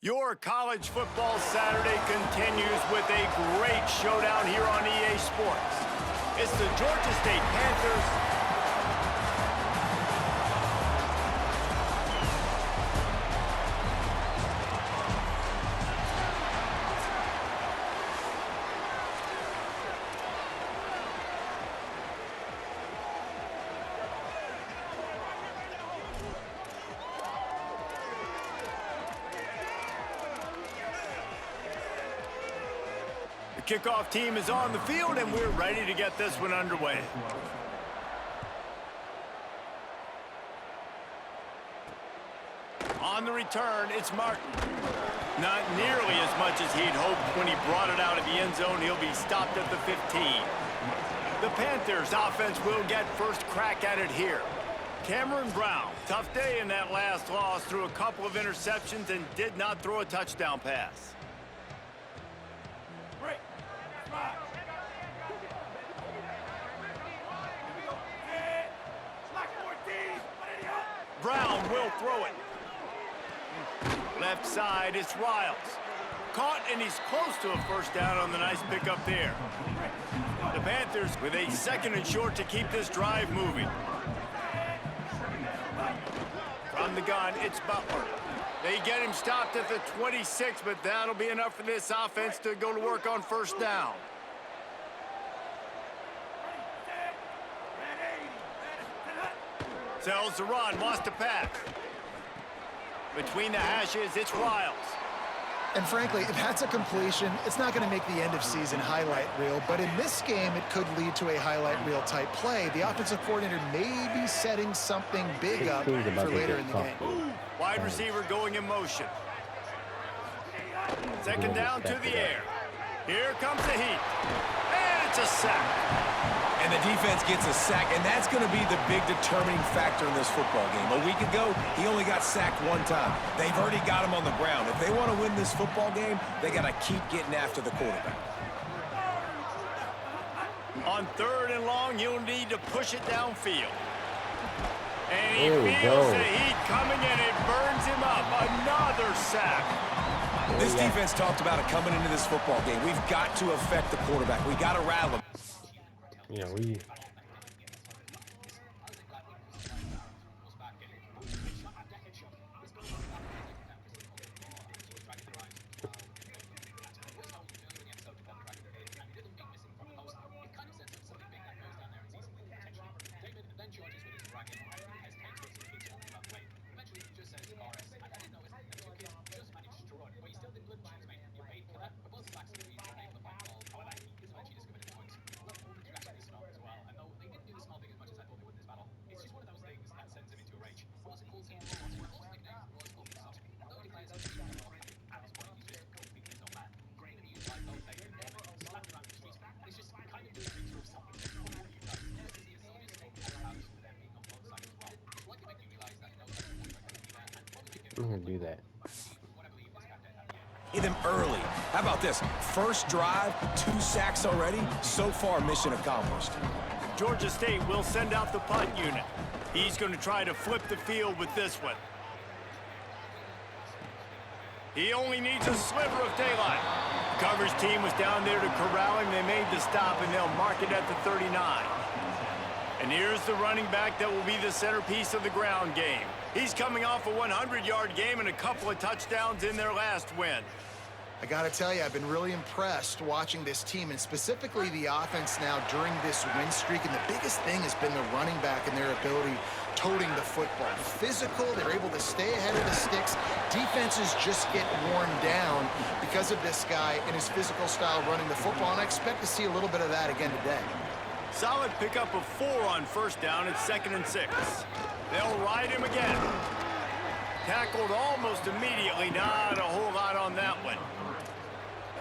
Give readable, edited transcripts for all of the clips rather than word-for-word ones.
Your college football Saturday continues with a great showdown here on EA Sports. It's the Georgia State Panthers The kickoff team is on the field, and we're ready to get this one underway. On the return, it's Martin. Not nearly as much as he'd hoped when he brought it out of the end zone. He'll be stopped at the 15. The Panthers offense will get first crack at it here. Cameron Brown, tough day in that last loss, threw a couple of interceptions and did not throw a touchdown pass. Brown will throw it. Left side, it's Riles. Caught, and he's close to a first down on the nice pickup there. The Panthers with a second and short to keep this drive moving. From the gun, it's Butler. They get him stopped at the 26, but that'll be enough for this offense to go to work on first down. Sells the run, lost a pass. Between the hashes, it's Riles. And frankly, if that's a completion, it's not going to make the end-of-season highlight reel. But in this game, it could lead to a highlight reel type play. The offensive coordinator may be setting something big up for later in the game. Wide receiver going in motion. Second down to the air. Here comes the heat. And it's a sack. And the defense gets a sack, and that's going to be the big determining factor in this football game. A week ago, he only got sacked one time. They've already got him on the ground. If they want to win this football game, they got to keep getting after the quarterback. On third and long, you'll need to push it downfield. And he feels the heat coming, and it burns him up. Another sack. This defense talked about it coming into this football game. We've got to affect the quarterback. We got to rattle him. Yeah, we... I'm gonna do that. Them early. How about this? First drive, 2 sacks already. So far, mission accomplished. Georgia State will send out the punt unit. He's going to try to flip the field with this one. He only needs a sliver of daylight. The coverage team was down there to corral him. They made the stop, and they'll mark it at the 39. And here's the running back that will be the centerpiece of the ground game. He's coming off a 100-yard game and a couple of touchdowns in their last win. I got to tell you, I've been really impressed watching this team, and specifically the offense now during this win streak. And the biggest thing has been the running back and their ability toting the football. Physical, they're able to stay ahead of the sticks. Defenses just get worn down because of this guy and his physical style running the football, and I expect to see a little bit of that again today. Solid pickup of 4 on first down. It's 2nd and 6. They'll ride him again. Tackled almost immediately. Not a whole lot on that one.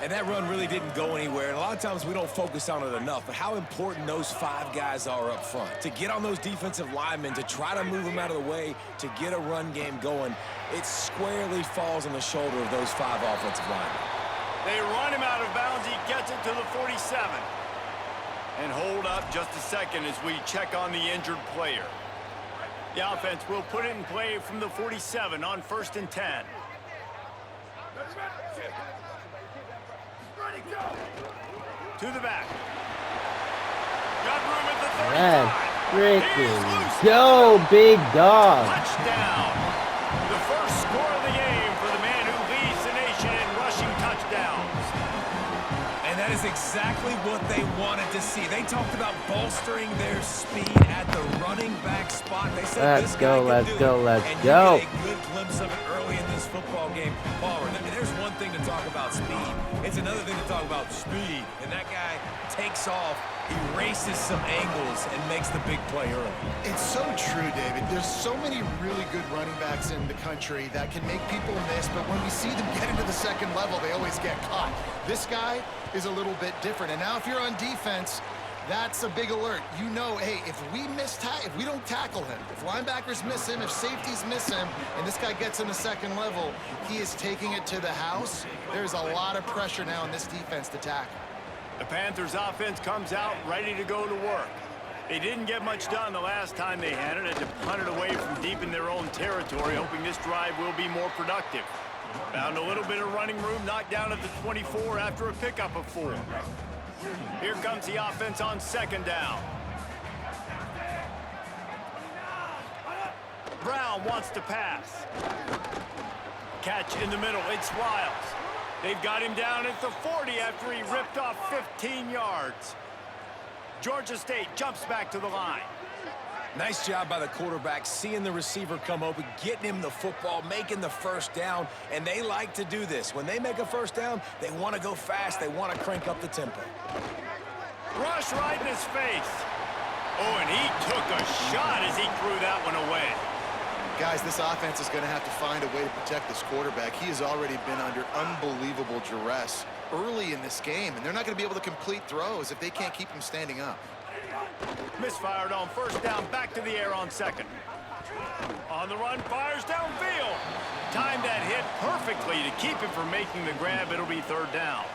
And that run really didn't go anywhere. And a lot of times we don't focus on it enough, but how important those 5 guys are up front. To get on those defensive linemen, to try to move them out of the way, to get a run game going, it squarely falls on the shoulder of those 5 offensive linemen. They run him out of bounds. He gets it to the 47. And hold up just a second as we check on the injured player. The offense will put it in play from the 47 on 1st and 10. To the back. Got room at the 35. Let's He's freaking loose. go, big dog. Touchdown. The first score of the game for the man who leads the nation in rushing touchdowns. And that is exactly what they wanted to see. They talked about bolstering their speed at the running back spot. They said Let's this go, guy let's can do go, it. let's and go. You get a good glimpse of it early in this football game. Palmer, there's one thing to talk about speed. It's another thing to talk about speed. And that guy takes off, he races some angles, and makes the big play early. It's so true, David. There's so many really good running backs in the country that can make people miss, but when we see them get into the second level, they always get caught. This guy is a little bit different. And now if you're on defense, that's a big alert. You know, hey, if we don't tackle him, if linebackers miss him, if safeties miss him, and this guy gets in the second level, he is taking it to the house. There's a lot of pressure now in this defense to tackle. The Panthers offense comes out ready to go to work. They didn't get much done the last time they had it, to punt it away from deep in their own territory, hoping this drive will be more productive. Found a little bit of running room, knocked down at the 24 after a pickup of 4. Here comes the offense on second down. Brown wants to pass. Catch in the middle, it's Wiles. They've got him down at the 40 after he ripped off 15 yards. Georgia State jumps back to the line. Nice job by the quarterback, seeing the receiver come open, getting him the football, making the first down, and they like to do this. When they make a first down, they want to go fast, they want to crank up the tempo. Rush right in his face. Oh, and he took a shot as he threw that one away. Guys, this offense is going to have to find a way to protect this quarterback. He has already been under unbelievable duress early in this game, and they're not going to be able to complete throws if they can't keep him standing up. Misfired on first down, back to the air on second. On the run, fires downfield. Timed that hit perfectly to keep him from making the grab. It'll be third down.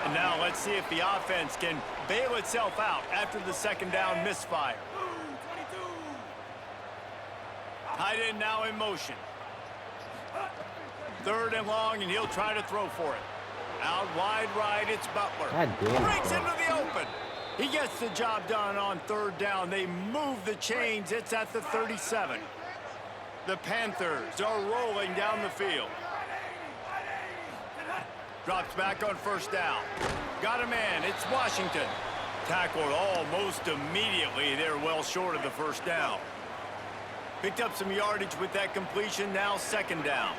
And now let's see if the offense can bail itself out after the second down misfire. Tight end now in motion. Third and long, and he'll try to throw for it. Out wide right, it's Butler. God damn it. Breaks into the open. He gets the job done on third down. They move the chains. It's at the 37. The Panthers are rolling down the field. Drops back on first down. Got a man. It's Washington. Tackled almost immediately. They're well short of the first down. Picked up some yardage with that completion. Now second down.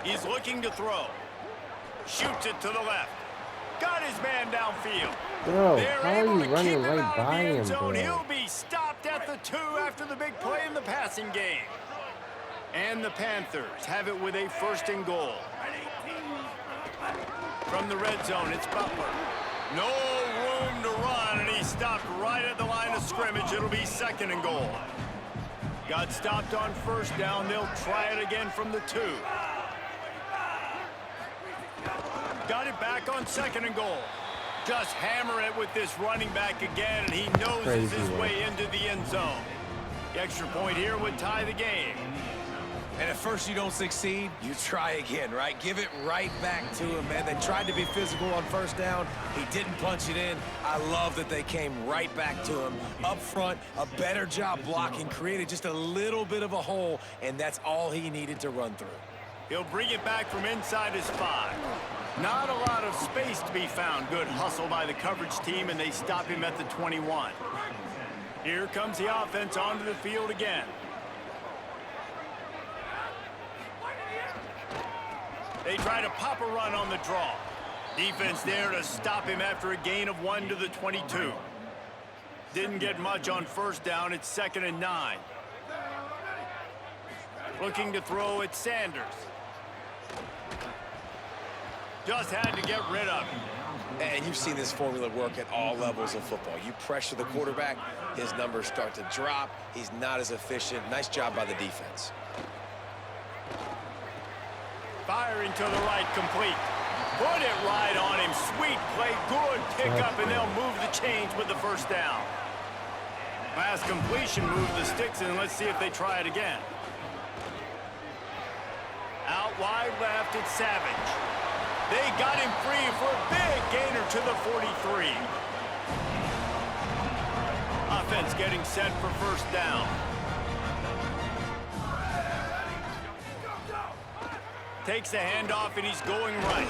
He's looking to throw. Shoots it to the left. Got his man downfield. Bro, They're how are able you to running keep him right out of by the end him, zone. bro? He'll be stopped at the 2 after the big play in the passing game. And the Panthers have it with a first and goal. From the red zone, it's Butler. No room to run, and he stopped right at the line of scrimmage. It'll be second and goal. Got stopped on first down. They'll try it again from the 2. Got it back on second and goal. Just hammer it with this running back again, and he noses his way into the end zone. The extra point here would tie the game. And at first you don't succeed, you try again, right? Give it right back to him, man. They tried to be physical on first down. He didn't punch it in. I love that they came right back to him. Up front, a better job blocking, created just a little bit of a hole, and that's all he needed to run through. He'll bring it back from inside his 5. Not a lot of space to be found. Good hustle by the coverage team, and they stop him at the 21. Here comes the offense onto the field again. They try to pop a run on the draw. Defense there to stop him after a gain of 1 to the 22. Didn't get much on first down. It's second and 9. Looking to throw at Sanders. Just had to get rid of him. And you've seen this formula work at all levels of football. You pressure the quarterback, his numbers start to drop. He's not as efficient. Nice job by the defense. Firing to the right, complete. Put it right on him. Sweet play, good pickup, and they'll move the chains with the first down. Last completion moved the sticks, and let's see if they try it again. wide left, it's Savage. They got him free for a big gainer to the 43. Offense getting set for first down. Takes the handoff, and he's going right.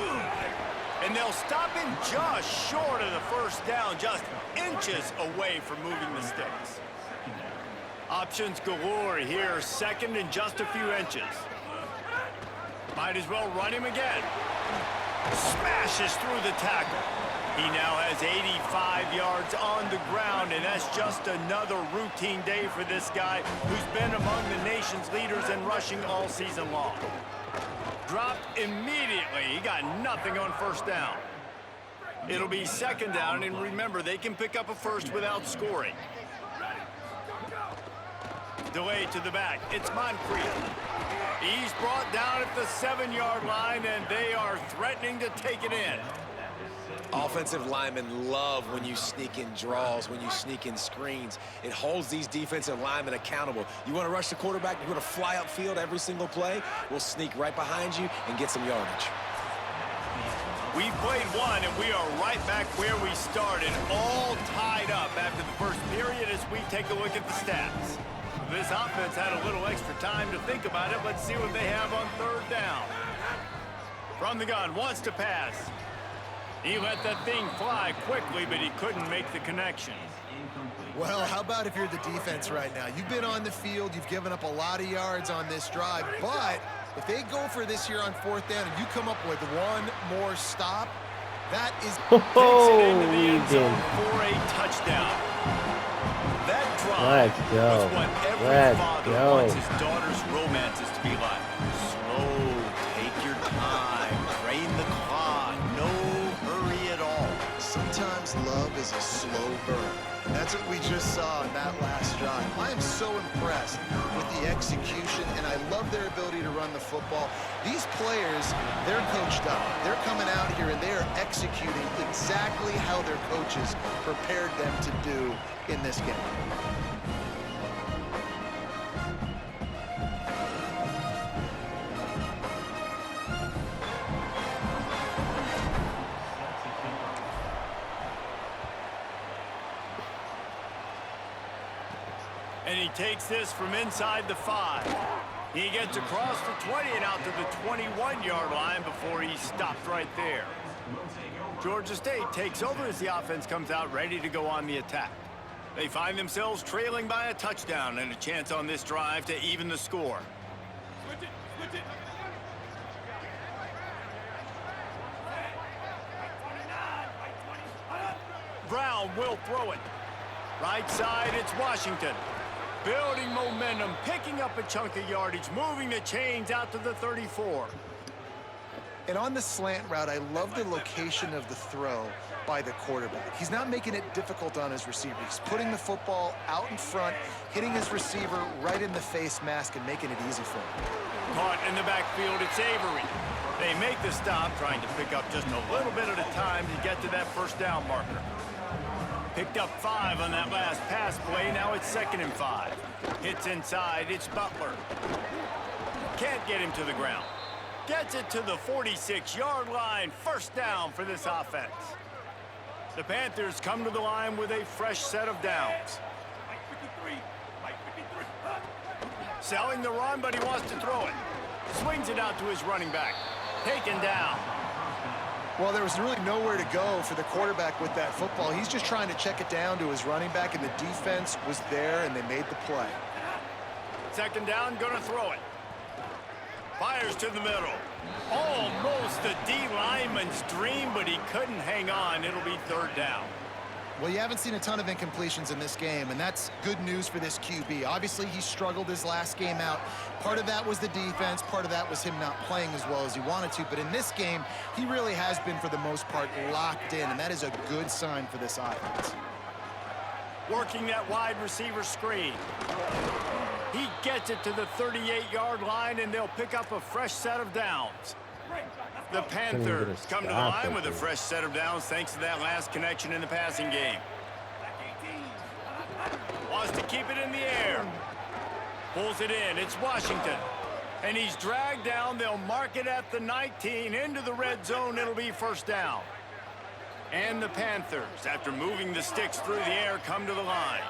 And they'll stop him just short of the first down, just inches away from moving the sticks. Options galore here, second and just a few inches. Might as well run him again. Smashes through the tackle. He now has 85 yards on the ground, and that's just another routine day for this guy who's been among the nation's leaders in rushing all season long. Dropped immediately. He got nothing on first down. It'll be second down, and remember, they can pick up a first without scoring. Delay to the back. It's Moncrief. He's brought down at the 7-yard line, and they are threatening to take it in. Offensive linemen love when you sneak in draws, when you sneak in screens. It holds these defensive linemen accountable. You want to rush the quarterback, you want to fly upfield every single play, we'll sneak right behind you and get some yardage. We've played one, and we are right back where we started, all tied up after the first period as we take a look at the stats. This offense had a little extra time to think about it. Let's see what they have on third down. From the gun, wants to pass. He let that thing fly quickly, but he couldn't make the connection. Well, how about if you're the defense right now? You've been on the field, you've given up a lot of yards on this drive, but if they go for this here on fourth down and you come up with one more stop, that is takes it into the end zone for a touchdown. That drive was what every father wants his daughter's romances to be like. Slow, take your time, drain the clock, no hurry at all. Sometimes love is a slow burn. That's what we just saw in that last drive. I am so impressed with the execution, and I love their ability to run the football. These players, they're coached up. They're coming out here, and they are executing exactly how their coaches prepared them to do in this game. And he takes this from inside the 5. He gets across the 20 and out to the 21-yard line before he's stopped right there. Georgia State takes over as the offense comes out ready to go on the attack. They find themselves trailing by a touchdown and a chance on this drive to even the score. Brown will throw it. Right side, it's Washington. Building momentum, picking up a chunk of yardage, moving the chains out to the 34. And on the slant route, I love the location of the throw by the quarterback. He's not making it difficult on his receiver. He's putting the football out in front, hitting his receiver right in the face mask and making it easy for him. Caught in the backfield, it's Avery. They make the stop, trying to pick up just a little bit at a time to get to that first down marker. Picked up 5 on that last pass play. Now it's 2nd and 5. Hits inside. It's Butler. Can't get him to the ground. Gets it to the 46-yard line. First down for this offense. The Panthers come to the line with a fresh set of downs. Selling the run, but he wants to throw it. Swings it out to his running back. Taken down. Well, there was really nowhere to go for the quarterback with that football. He's just trying to check it down to his running back, and the defense was there, and they made the play. 2nd down, gonna throw it. Fires to the middle. Almost a D lineman's dream, but he couldn't hang on. It'll be 3rd down. Well, you haven't seen a ton of incompletions in this game, and that's good news for this QB. Obviously, he struggled his last game out. Part of that was the defense. Part of that was him not playing as well as he wanted to. But in this game, he really has been, for the most part, locked in, and that is a good sign for this offense. Working that wide receiver screen. He gets it to the 38-yard line, and they'll pick up a fresh set of downs. The Panthers come to the line with a fresh set of downs thanks to that last connection in the passing game. Wants to keep it in the air. Pulls it in. It's Washington. And he's dragged down. They'll mark it at the 19. Into the red zone, it'll be first down. And the Panthers, after moving the sticks through the air, come to the line.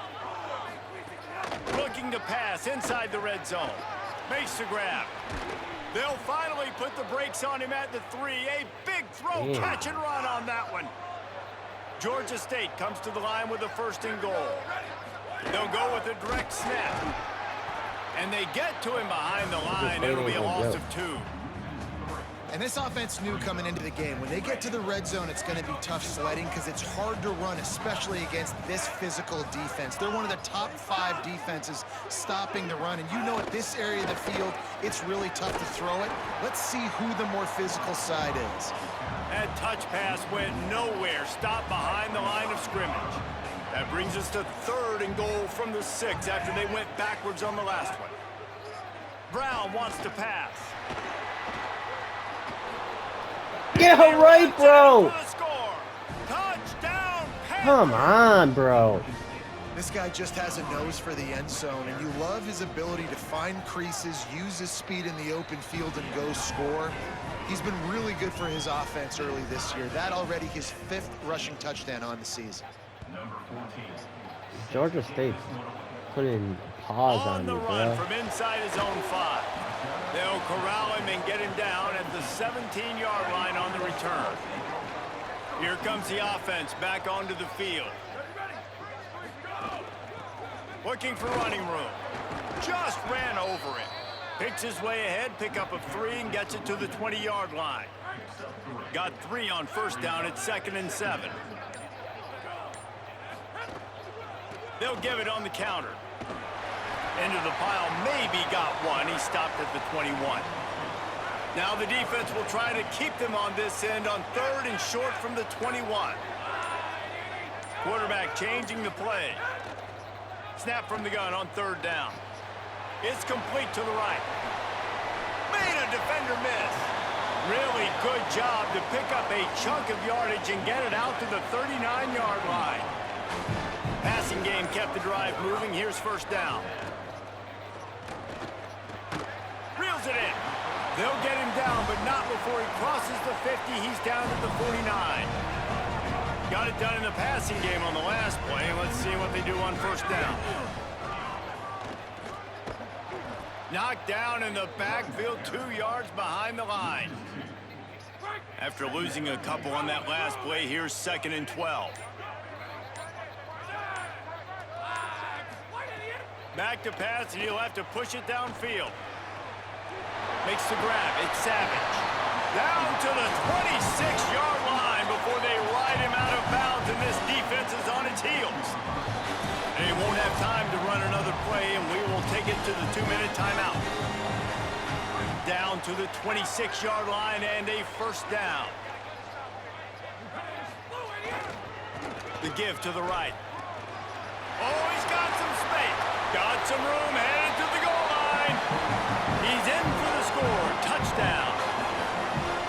Looking to pass inside the red zone. Makes the grab. They'll finally put the brakes on him at the 3. A big throw, catch and run on that one. Georgia State comes to the line with a 1st and goal. They'll go with a direct snap. And they get to him behind the line. It'll be a loss of 2. And this offense knew coming into the game, when they get to the red zone, it's going to be tough sledding because it's hard to run, especially against this physical defense. They're one of the top 5 defenses stopping the run. And you know, at this area of the field, it's really tough to throw it. Let's see who the more physical side is. That touch pass went nowhere. Stopped behind the line of scrimmage. That brings us to 3rd and goal from the 6 after they went backwards on the last one. Brown wants to pass. Get her right, bro. Touchdown, Come on, bro. This guy just has a nose for the end zone, and you love his ability to find creases, use his speed in the open field, and go score. He's been really good for his offense early this year. That already his 5th rushing touchdown on the season. Georgia State's putting paws on the you, run bro. from inside his own 5. They'll corral him and get him down at the 17-yard line on the return. Here comes the offense back onto the field. Looking for running room. Just ran over it. Picks his way ahead, pickup of 3, and gets it to the 20-yard line. Got 3 on 1st down at 2nd and 7. They'll give it on the counter. Into the pile, maybe got 1. He stopped at the 21. Now the defense will try to keep them on this end on 3rd and short from the 21. Quarterback changing the play. Snap from the gun on 3rd down. It's complete to the right. Made a defender miss. Really good job to pick up a chunk of yardage and get it out to the 39-yard line. Passing game kept the drive moving. Here's 1st down. Reels it in. They'll get him down, but not before he crosses the 50. He's down at the 49. Got it done in the passing game on the last play. Let's see what they do on 1st down. Knocked down in the backfield, 2 yards behind the line. After losing a couple on that last play, here's 2nd and 12. Back to pass, and he'll have to push it downfield. Makes the grab. It's Savage. Down to the 26-yard line before they ride him out of bounds, and this defense is on its heels. They won't have time to run another play, and we will take it to the 2-minute timeout. Down to the 26-yard line and a 1st down. The give to the right. Oh, he's got some space. Got some room, headed to the goal line. He's in for the score. Touchdown.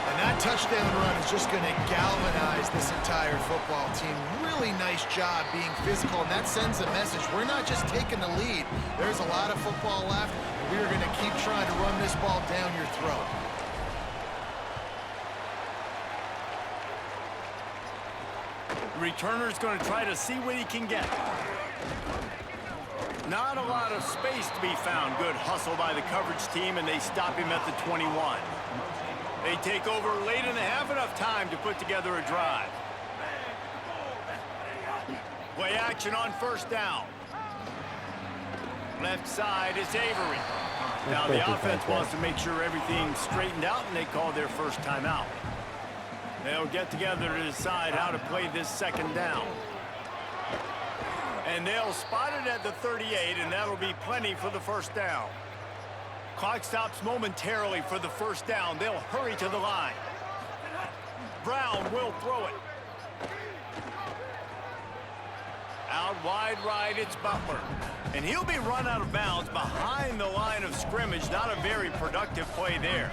And that touchdown run is just going to galvanize this entire football team. Really nice job being physical, and that sends a message. We're not just taking the lead. There's a lot of football left. We are going to keep trying to run this ball down your throat. The returner's going to try to see what he can get. Not a lot of space to be found. Good hustle by the coverage team, and they stop him at the 21. They take over late in the half, enough time to put together a drive. Play action on 1st down. Left side is Avery. Now the offense wants to make sure everything's straightened out, and they call their 1st timeout. They'll get together to decide how to play this 2nd down. And they'll spot it at the 38, and that'll be plenty for the 1st down. Clock stops momentarily for the 1st down. They'll hurry to the line. Brown will throw it. Out wide right, it's Butler. And he'll be run out of bounds behind the line of scrimmage. Not a very productive play there.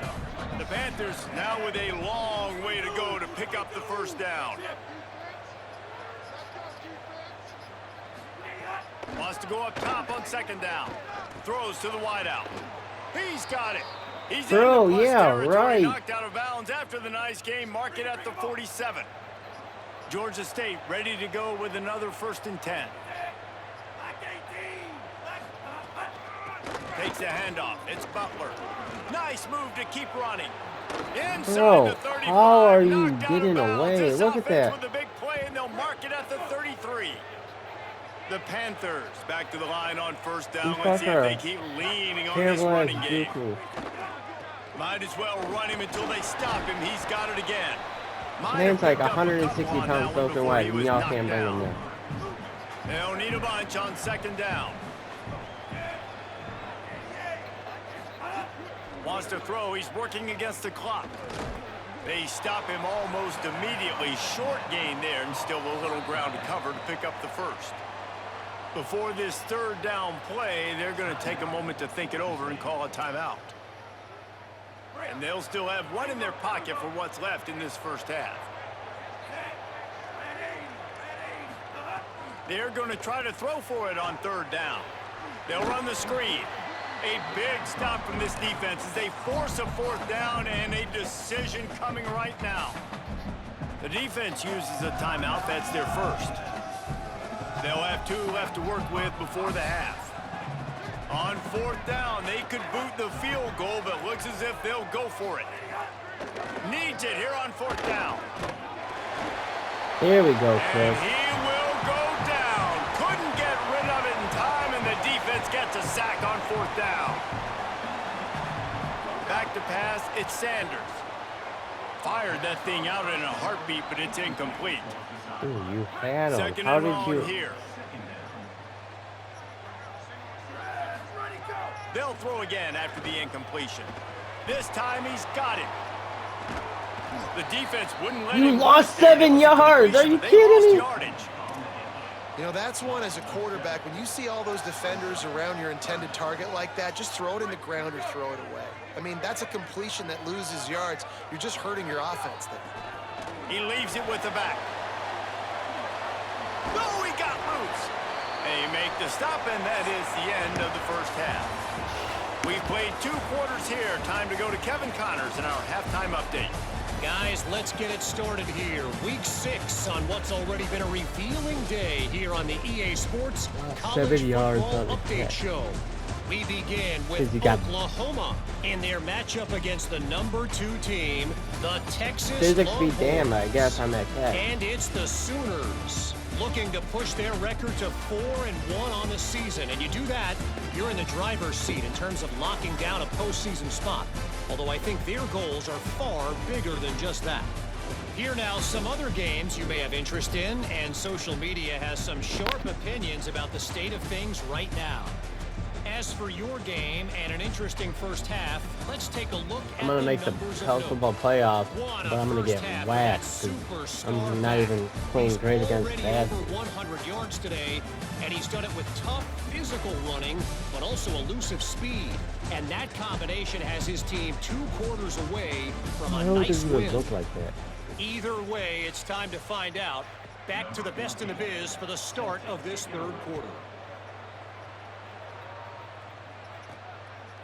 The Panthers now with a long way to go to pick up the 1st down. Wants to go up top on 2nd down. Throws to the wideout. He's got it. He's Bro, in the yeah, territory, right. knocked out of bounds after the nice game. Mark it at the 47. Georgia State ready to go with another 1st and 10. Takes the handoff. It's Butler. Nice move to keep running. Inside Bro, the 35. how are you knocked out of getting bounds. away? This Look at offense that. with a big play, and they'll mark it at the 33. The Panthers back to the line on 1st down. Let's see if they keep leaning on this running game. Might as well run him until they stop him. He's got it again. Man's like 160 pounds soaking wet, and y'all can't bring him there. They'll need a bunch on 2nd down. Wants to throw. He's working against the clock. They stop him almost immediately. Short gain there, and still a little ground to cover to pick up the 1st. Before this 3rd down play, they're going to take a moment to think it over and call a timeout. And they'll still have one in their pocket for what's left in this 1st half. They're going to try to throw for it on 3rd down. They'll run the screen. A big stop from this defense as they force a 4th down, and a decision coming right now. The defense uses a timeout. That's their 1st. They'll have 2 left to work with before the half. On 4th down, they could boot the field goal, but looks as if they'll go for it. Needs it here on 4th down. Here we go, And Chris. he will go down. Couldn't get rid of it in time, and the defense gets a sack on 4th down. Back to pass, it's Sanders. Fired that thing out in a heartbeat, but it's incomplete. Ooh, you had him. 2nd How and did long you? here. They'll throw again after the incompletion. This time he's got it. The defense wouldn't let You him lost get 7 yards. Are you They kidding lost me? yardage. You know, that's one as a quarterback. When you see all those defenders around your intended target like that, just throw it in the ground or throw it away. I mean, that's a completion that loses yards. You're just hurting your offense there. He leaves it with the back. No, he got loose. They make the stop, and that is the end of the 1st half. We've played 2 quarters here. Time to go to Kevin Connors in our halftime update. Guys, let's get it started here. Week 6 on what's already been a revealing day here on the EA Sports College 7 yards Football on the Update catch. Show. We begin with Oklahoma in their matchup against the number 2 team, the Texas Physics be Longhorns. damned, I guess I'm at catch. And it's the Sooners looking to push their record to 4-1 on the season. And you do that, you're in the driver's seat in terms of locking down a postseason spot. Although I think their goals are far bigger than just that. Here now, some other games you may have interest in, and social media has some sharp opinions about the state of things right now. As for your game and an interesting 1st half, let's take a look at I'm gonna make the numbers of college note. football playoff, One, but a I'm gonna first get half for whacked that 'cause superstar I'm not back. even playing He's great against already bad. over 100 yards today, and he's done it with tough physical running, but also elusive speed. And that combination has his team 2 quarters away from a How nice does it win. look like that? Either way, it's time to find out. Back to the best in the biz for the start of this 3rd quarter.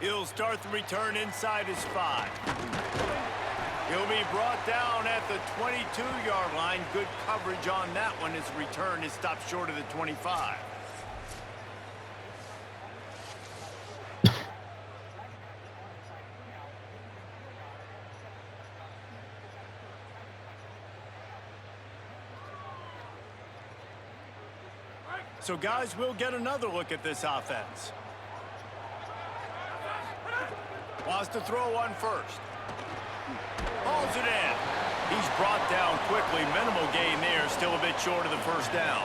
He'll start the return inside his 5. He'll be brought down at the 22-yard line. Good coverage on that one. His return is stopped short of the 25. So, guys, we'll get another look at this offense. Wants to throw on 1st. Hauls it in. He's brought down quickly. Minimal gain there. Still a bit short of the 1st down.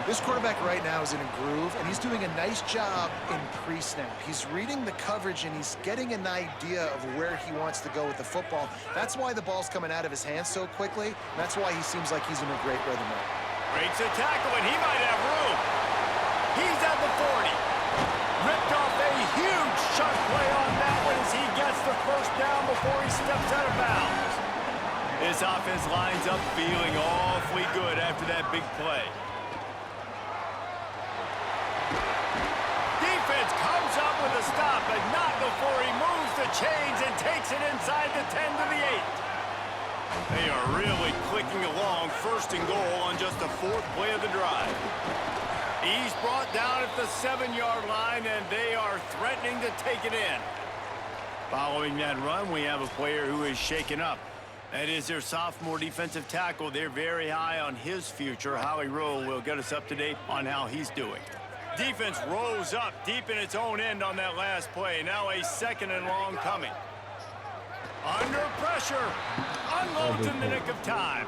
This quarterback right now is in a groove, and he's doing a nice job in pre-snap. He's reading the coverage, and he's getting an idea of where he wants to go with the football. That's why the ball's coming out of his hands so quickly. That's why he seems like he's in a great rhythm now. Breaks a tackle, and he might have room. He's at the 40. Ripped off a huge chunk play on that one as he gets the 1st down before he steps out of bounds. This offense lines up feeling awfully good after that big play. Defense comes up with a stop, but not before he moves the chains and takes it inside the 10 to the 8. They are really clicking along, 1st and goal on just the 4th play of the drive. He's brought down at the 7-yard line, and they are threatening to take it in. Following that run, we have a player who is shaken up. That is their sophomore defensive tackle. They're very high on his future. Howie Rowe will get us up to date on how he's doing. Defense rose up deep in its own end on that last play. Now a 2nd and long coming. Under pressure. Unloads in the nick of time.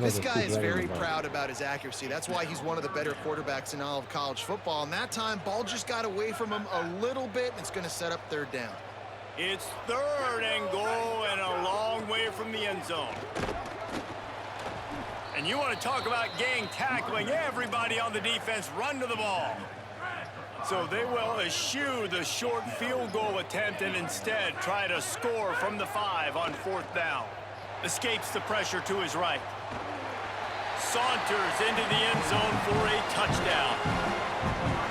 This guy is very proud about his accuracy. That's why he's one of the better quarterbacks in all of college football. And that time, ball just got away from him a little bit. It's going to set up 3rd down. It's 3rd and goal and a long way from the end zone. And you want to talk about gang tackling. Everybody on the defense run to the ball. So they will eschew the short field goal attempt and instead try to score from the 5 on 4th down. Escapes the pressure to his right. Saunters into the end zone for a touchdown.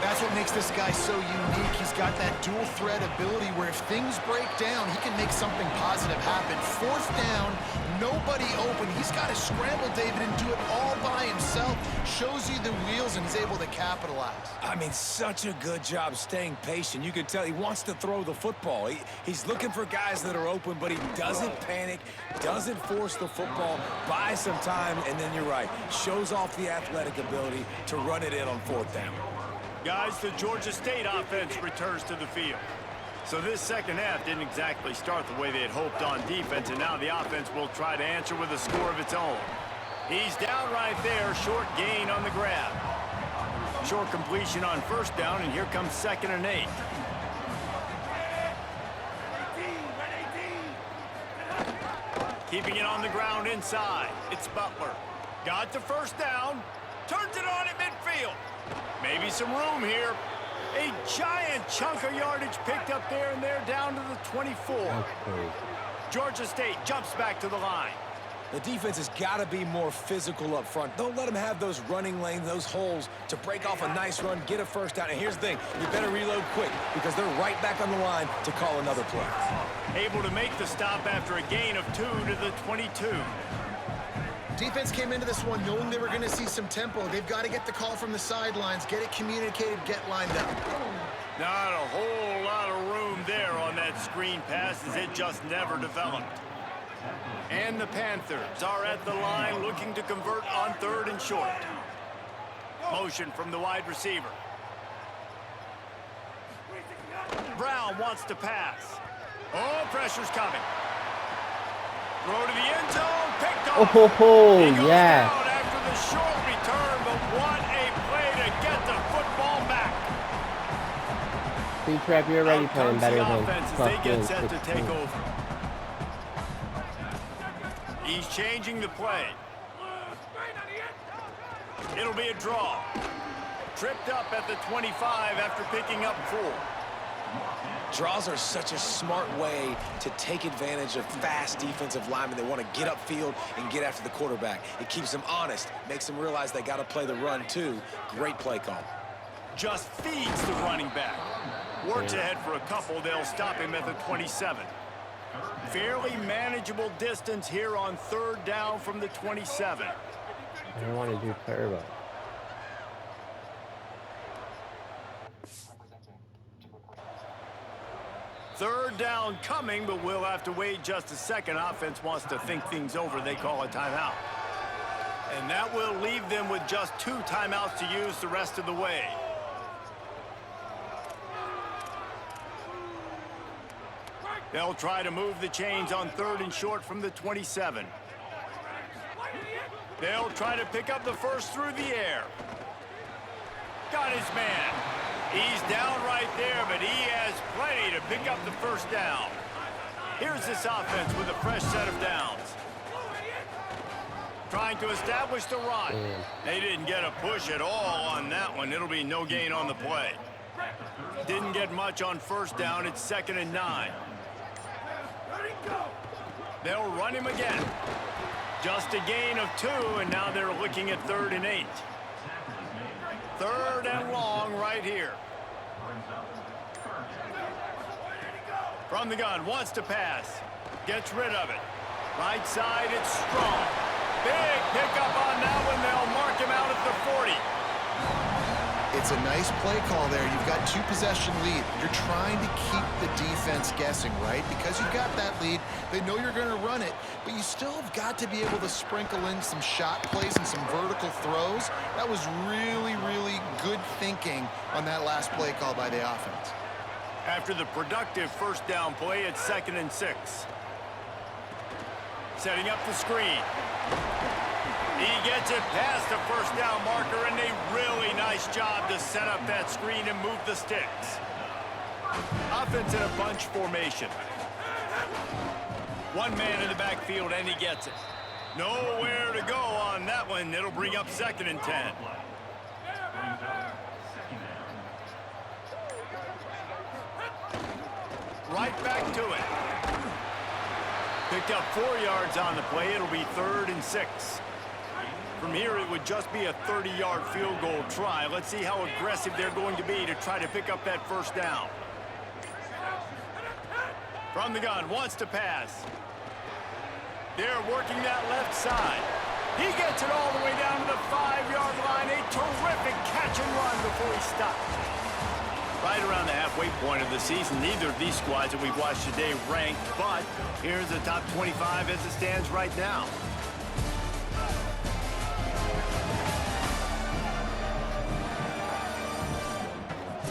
That's what makes this guy so unique. He's got that dual threat ability where if things break down, he can make something positive happen. 4th down, nobody open. He's got to scramble, David, and do it all by himself. Shows you the wheels and is able to capitalize. I mean, such a good job staying patient. You can tell he wants to throw the football. He's looking for guys that are open, but he doesn't panic, doesn't force the football, buys some time, and then you're right, shows off the athletic ability to run it in on 4th down. Guys, the Georgia State offense returns to the field. So this 2nd half didn't exactly start the way they had hoped on defense, and now the offense will try to answer with a score of its own. He's down right there, short gain on the grab. Short completion on 1st down, and here comes 2nd and 8. Keeping it on the ground inside. It's Butler. Got the 1st down. Turns it on at midfield. Maybe some room here. A giant chunk of yardage picked up there, and they're down to the 24. Georgia State jumps back to the line. The defense has got to be more physical up front. Don't let them have those running lanes, those holes to break off a nice run, get a 1st down. And here's the thing, you better reload quick because they're right back on the line to call another play. Able to make the stop after a gain of 2 to the 22. Defense came into this one knowing they were going to see some tempo. They've got to get the call from the sidelines, get it communicated, get lined up. Not a whole lot of room there on that screen pass as it just never developed. And the Panthers are at the line looking to convert on 3rd and short. Motion from the wide receiver. Brown wants to pass. Oh, pressure's coming. Throw to the end zone, picked off. Oh, He goes yeah. down after the short return, but what a play to get the football back. C-Trap, you're already Out playing comes better the than offense as plus they get game set to 16. take over. He's changing the play. It'll be a draw. Tripped up at the 25 after picking up 4. Draws are such a smart way to take advantage of fast defensive linemen. They want to get upfield and get after the quarterback. It keeps them honest, makes them realize they got to play the run too. Great play call. Just feeds the running back. Works ahead for a couple. They'll stop him at the 27. Fairly manageable distance here on 3rd down from the 27. I don't want to do turbo. Third down coming, but we'll have to wait just a second. Offense wants to think things over. They call a timeout. And that will leave them with just 2 timeouts to use the rest of the way. They'll try to move the chains on 3rd and short from the 27. They'll try to pick up the first through the air. Got his man. He's down right there, but he has plenty to pick up the first down. Here's this offense with a fresh set of downs. Trying to establish the run. They didn't get a push at all on that one. It'll be no gain on the play. Didn't get much on 1st down. It's 2nd and 9. They'll run him again. Just a gain of 2, and now they're looking at 3rd and 8. 3rd and long right here. From the gun, wants to pass. Gets rid of it. Right side, it's strong. Big pickup on that one. They'll mark him out at the 40. It's a nice play call there. You've got 2-possession lead. You're trying to keep the defense guessing, right? Because you've got that lead, they know you're going to run it, but you still have got to be able to sprinkle in some shot plays and some vertical throws. That was really, really good thinking on that last play call by the offense. After the productive first down play, it's 2nd and 6. Setting up the screen. He gets it past the first down marker, and a really nice job to set up that screen and move the sticks. Offense in a bunch formation. One man in the backfield, and he gets it. Nowhere to go on that one. It'll bring up 2nd and 10. Right back to it. Picked up 4 yards on the play. It'll be 3rd and 6. From here, it would just be a 30-yard field goal try. Let's see how aggressive they're going to be to try to pick up that first down. From the gun, wants to pass. They're working that left side. He gets it all the way down to the 5-yard line. A terrific catch and run before he stops. Right around the halfway point of the season, neither of these squads that we've watched today ranked, but here's the top 25 as it stands right now.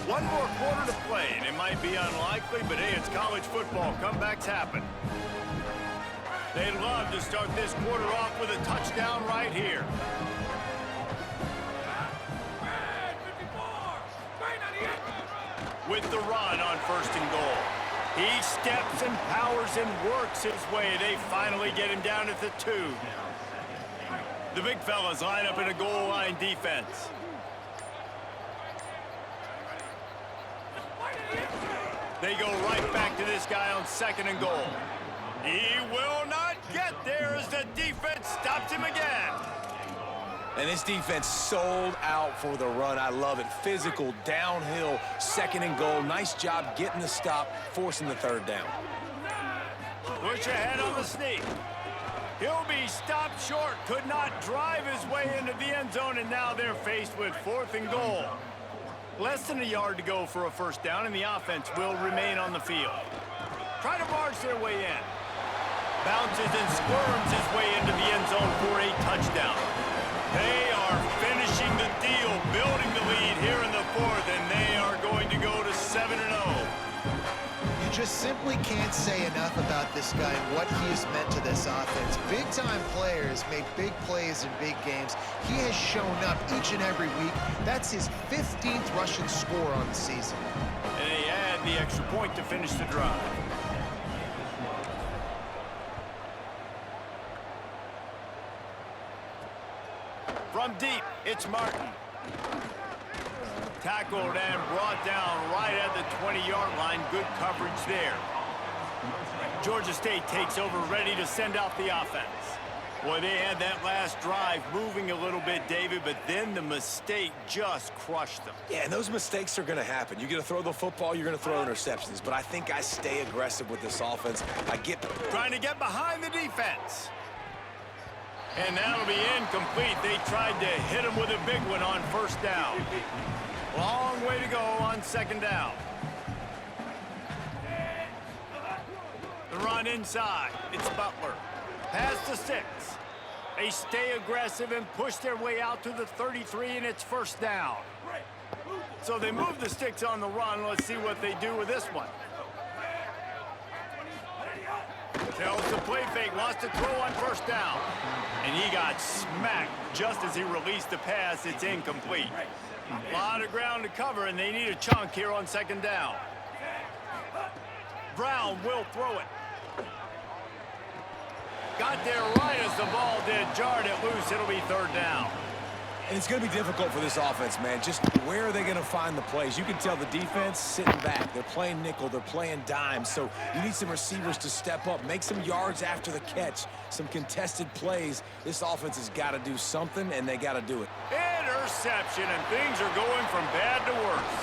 One more quarter to play, and it might be unlikely, but hey, it's college football. Comebacks happen. They'd love to start this quarter off with a touchdown right here. With the run on 1st and goal. He steps and powers and works his way. They finally get him down at the 2. The big fellas line up in a goal line defense. They go right back to this guy on 2nd and goal. He will not get there as the defense stops him again. And this defense sold out for the run. I love it. Physical, downhill, 2nd and goal. Nice job getting the stop, forcing the 3rd down. Push ahead on the sneak. He'll be stopped short. Could not drive his way into the end zone, and now they're faced with 4th and goal. Less than a yard to go for a first down, and the offense will remain on the field. Try to barge their way in. Bounces and squirms his way into the end zone for a touchdown. They are finishing the deal, building the lead here in the 4th, and they are going to go to 7-0. You just simply can't say enough about this guy and what he has meant to this offense. Big-time players make big plays in big games. He has shown up each and every week. That's his 15th rushing score on the season. And they add the extra point to finish the drive. From deep, it's Martin. Tackled and brought down right at the 20-yard line. Good coverage there. Georgia State takes over, ready to send out the offense. Boy, they had that last drive moving a little bit, David, but then the mistake just crushed them. Yeah, and those mistakes are going to happen. You're going to throw the football, you're going to throw interceptions, but I think I stay aggressive with this offense. Trying to get behind the defense. And that'll be incomplete. They tried to hit him with a big one on 1st down. Long way to go on 2nd down. The run inside. It's Butler. Pass to 6. They stay aggressive and push their way out to the 33, and it's 1st down. So they move the sticks on the run. Let's see what they do with this one. Tells the play fake, wants to throw on 1st down. And he got smacked just as he released the pass. It's incomplete. A lot of ground to cover, and they need a chunk here on 2nd down. Brown will throw it. Got there right as the ball did. Jarred it loose. It'll be 3rd down. And it's going to be difficult for this offense, man. Just where are they going to find the plays? You can tell the defense sitting back. They're playing nickel. They're playing dime. So you need some receivers to step up, make some yards after the catch, some contested plays. This offense has got to do something, and they got to do it. Interception, and things are going from bad to worse.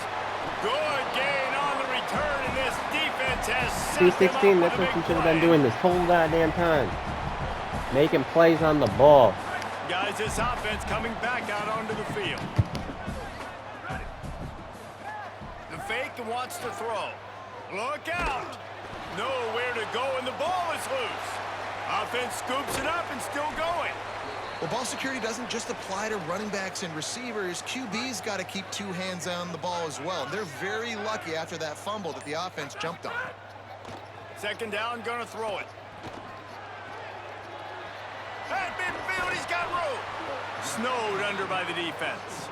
Good gain on the return, and this defense has set them up 316, that's with a what you big should have been play. doing this whole goddamn time. Making plays on the ball. Guys, this offense coming back out onto the field. The fake and wants to throw. Look out. Nowhere to go, and the ball is loose. Offense scoops it up and still going. Well, ball security doesn't just apply to running backs and receivers. QB's got to keep two hands on the ball as well. They're very lucky after that fumble that the offense jumped on. Second down, gonna throw it. At midfield, he's got room. Snowed under by the defense.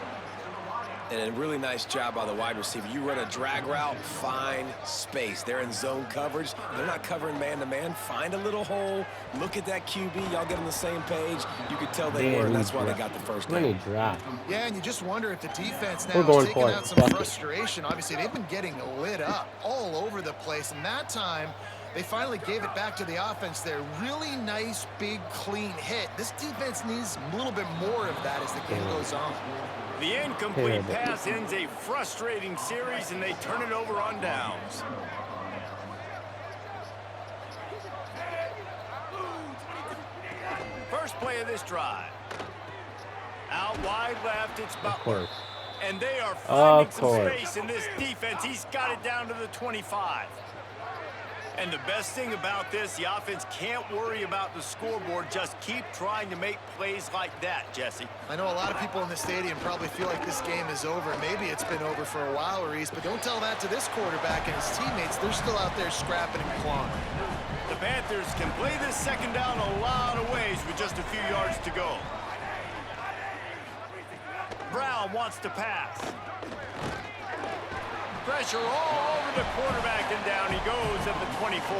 And a really nice job by the wide receiver. You run a drag route, find space. They're in zone coverage. They're not covering man-to-man. Find a little hole. Look at that QB. Y'all get on the same page. You could tell they were, and that's why they got the first down. When he dropped. Yeah, and you just wonder if the defense We're now going is taking for it. out some Fuck it. frustration. Obviously, they've been getting lit up all over the place, and that time they finally gave it back to the offense there. Really nice, big, clean hit. This defense needs a little bit more of that as the game goes on. The incomplete pass ends a frustrating series, and they turn it over on downs. First play of this drive. Out wide left, it's Butler. And they are finding some space in this defense. He's got it down to the 25. And the best thing about this, the offense can't worry about the scoreboard. Just keep trying to make plays like that, Jesse. I know a lot of people in the stadium probably feel like this game is over. Maybe it's been over for a while, Reese, but don't tell that to this quarterback and his teammates. They're still out there scrapping and clawing. The Panthers can play this second down a lot of ways with just a few yards to go. Brown wants to pass. Pressure all over the quarterback, and down he goes at the 24.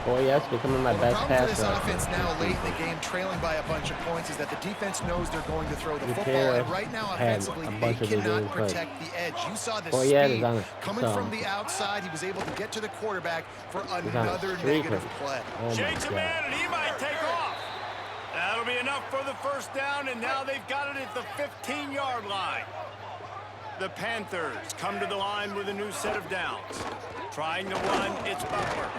Boy, yes, becoming my best The problem for this passer. offense now late in the game, trailing by a bunch of points, is that the defense knows they're going to throw the football. And right now, offensively, they cannot protect the edge. You saw the speed coming from the outside. He was able to get to the quarterback for another negative play. Shakes a man, and he might take off. That'll be enough for the first down, and now they've got it at the 15-yard line. The Panthers come to the line with a new set of downs. Trying to run, it's Butler.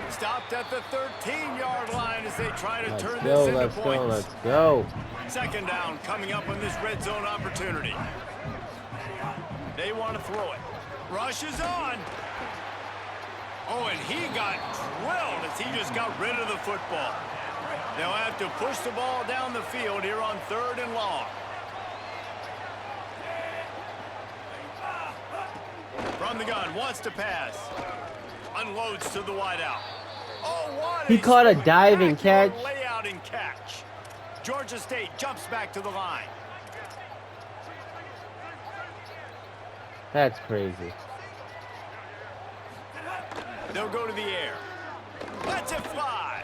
Stopped at the 13-yard line as they try to turn this into points. Let's go. Second down coming up on this red zone opportunity. They want to throw it. Rush is on. Oh, and he got drilled as he just got rid of the football. They'll have to push the ball down the field here on 3rd and long. From the gun, wants to pass. Unloads to the wideout. Oh, what He caught a diving catch. Layout and catch. Georgia State jumps back to the line. That's crazy. They'll go to the air. Lets it fly.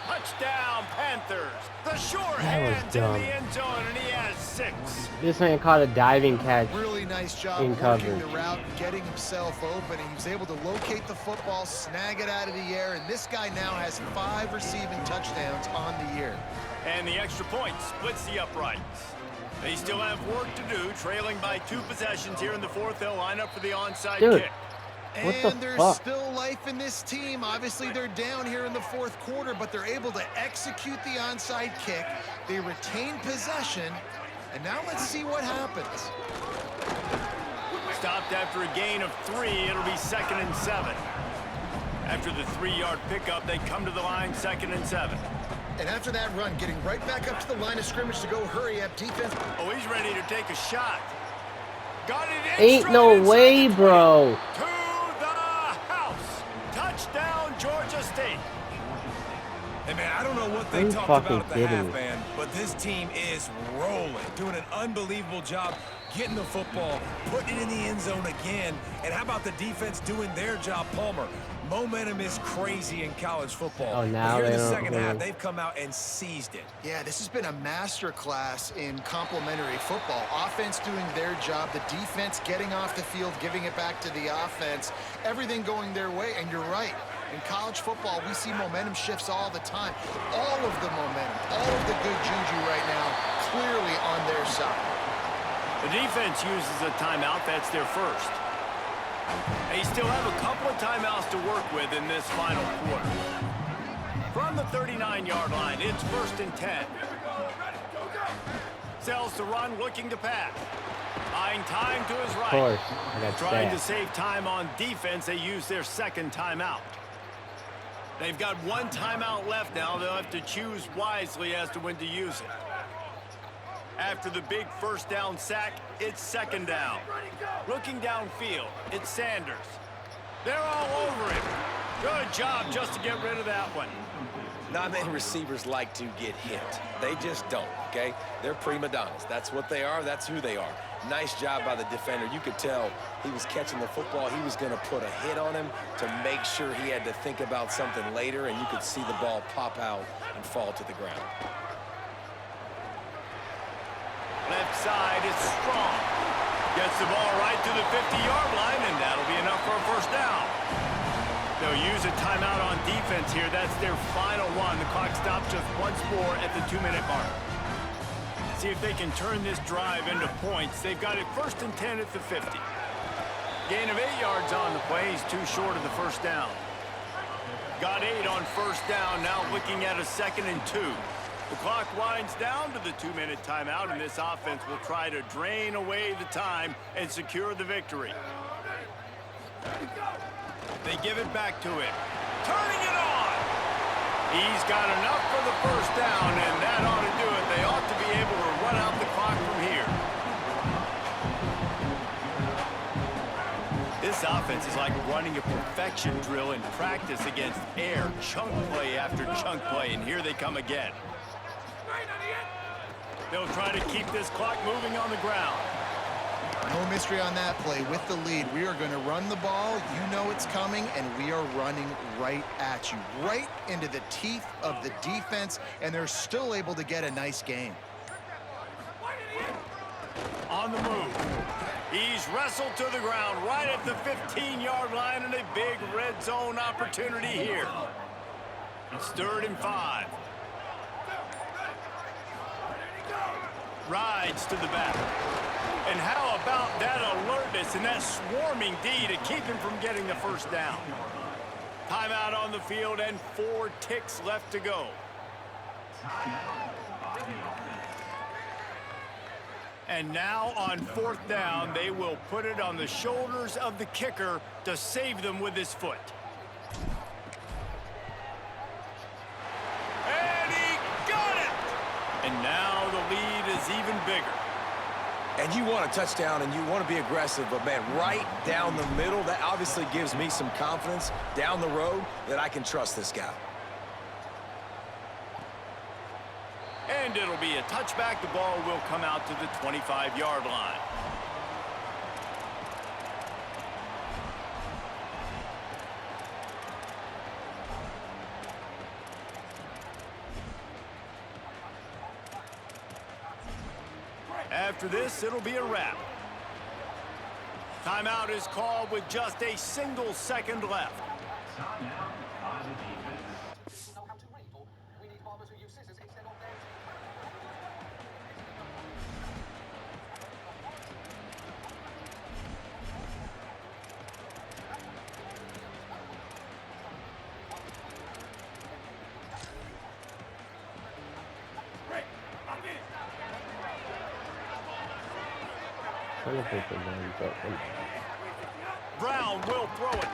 Touchdown, Panthers. The short hands in the end zone, and he has 6. This man caught a diving catch. Really nice job in working coverage. the route, getting himself open, and he was able to locate the football, snag it out of the air, and this guy now has 5 receiving touchdowns on the year. And the extra point splits the uprights. They still have work to do, trailing by 2 possessions here in the 4th. They'll line up for the onside kick. And there's still life in this team. Obviously, they're down here in the 4th quarter, but they're able to execute the onside kick. They retain possession, and now let's see what happens. Stopped after a gain of 3. It'll be 2nd and 7. After the 3-yard pickup, they come to the line 2nd and 7. And after that run, getting right back up to the line of scrimmage to go hurry up defense. Oh, he's ready to take a shot. Got it in. Ain't no way, bro. To the house. Touchdown, Georgia State. Hey, man, I don't know what they talked about at the half, man, but this team is rolling, doing an unbelievable job getting the football, putting it in the end zone again. And how about the defense doing their job, Palmer? Momentum is crazy in college football. Oh, now but here in they the don't second win. half, they've come out and seized it. Yeah, this has been a masterclass in complementary football. Offense doing their job, the defense getting off the field, giving it back to the offense, everything going their way. And you're right. In college football, we see momentum shifts all the time. All of the momentum, all of the good juju right now, clearly on their side. The defense uses a timeout. That's their first. They still have a couple of timeouts to work with in this final quarter. From the 39-yard line, it's 1st and 10. Sells the run, looking to pass. Buying time to his right. Of course, I got Trying to that. save time on defense, they use their 2nd timeout. They've got 1 timeout left now. They'll have to choose wisely as to when to use it. After the big 1st down sack, it's 2nd down. Looking downfield, it's Sanders. They're all over him. Good job just to get rid of that one. Not many receivers like to get hit. They just don't, okay? They're prima donnas. That's what they are. That's who they are. Nice job by the defender. You could tell he was catching the football. He was going to put a hit on him to make sure he had to think about something later, and you could see the ball pop out and fall to the ground. Left side is strong. Gets the ball right to the 50-yard line, and that'll be enough for a 1st down. They'll use a timeout on defense here. That's their final one. The clock stops just once more at the 2-minute mark. See if they can turn this drive into points. They've got it 1st and 10 at the 50. Gain of 8 yards on the play. He's too short of the 1st down. Got 8 on 1st down. Now looking at a 2nd and 2. The clock winds down to the 2-minute timeout, and this offense will try to drain away the time and secure the victory. They give it back to him. Turning it on! He's got enough for the 1st down, and that ought to do it. They ought to be able to run out the clock from here. This offense is like running a perfection drill in practice against air. Chunk play after chunk play, and here they come again. They'll try to keep this clock moving on the ground. No mystery on that play. With the lead, we are going to run the ball. You know it's coming, and we are running right at you, right into the teeth of the defense, and they're still able to get a nice game. On the move. He's wrestled to the ground right at the 15-yard line, and a big red zone opportunity here. It's 3rd and 5. Rides to the back. And how about that alertness and that swarming D to keep him from getting the 1st down? Timeout on the field and 4 ticks left to go. And now on 4th down, they will put it on the shoulders of the kicker to save them with his foot. And he got it! And now the lead is even bigger. And you want a touchdown, and you want to be aggressive, but, man, right down the middle, that obviously gives me some confidence down the road that I can trust this guy. And it'll be a touchback. The ball will come out to the 25-yard line. After this, it'll be a wrap. Timeout is called with just a single second left. Brown will throw it.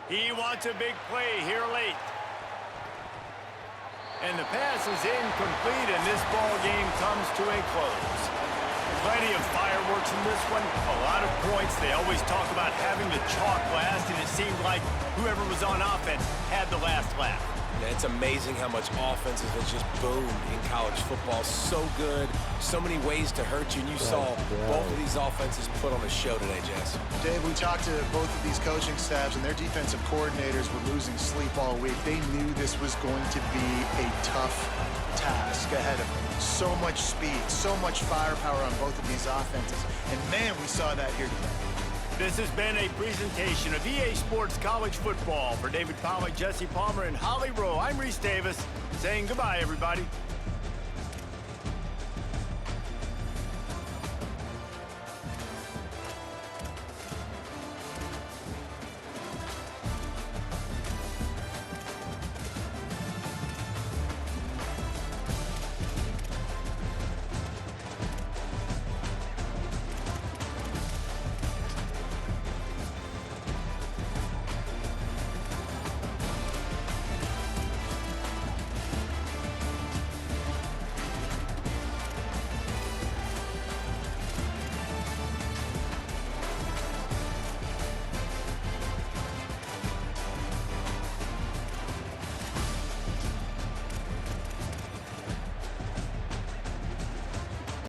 He wants a big play here late. And the pass is incomplete, and this ball game comes to a close. Plenty of fireworks in this one, a lot of points. They always talk about having the chalk last, and it seemed like whoever was on offense had the last laugh. Yeah, it's amazing how much offenses have just boomed in college football. So good, so many ways to hurt you, and you saw both of these offenses put on a show today, Jess. Dave, we talked to both of these coaching staffs, and their defensive coordinators were losing sleep all week. They knew this was going to be a tough task ahead of them. So much speed, so much firepower on both of these offenses. And, man, we saw that here today. This has been a presentation of EA Sports College Football. For David Pollack, Jesse Palmer, and Holly Rowe, I'm Reese Davis saying goodbye, everybody.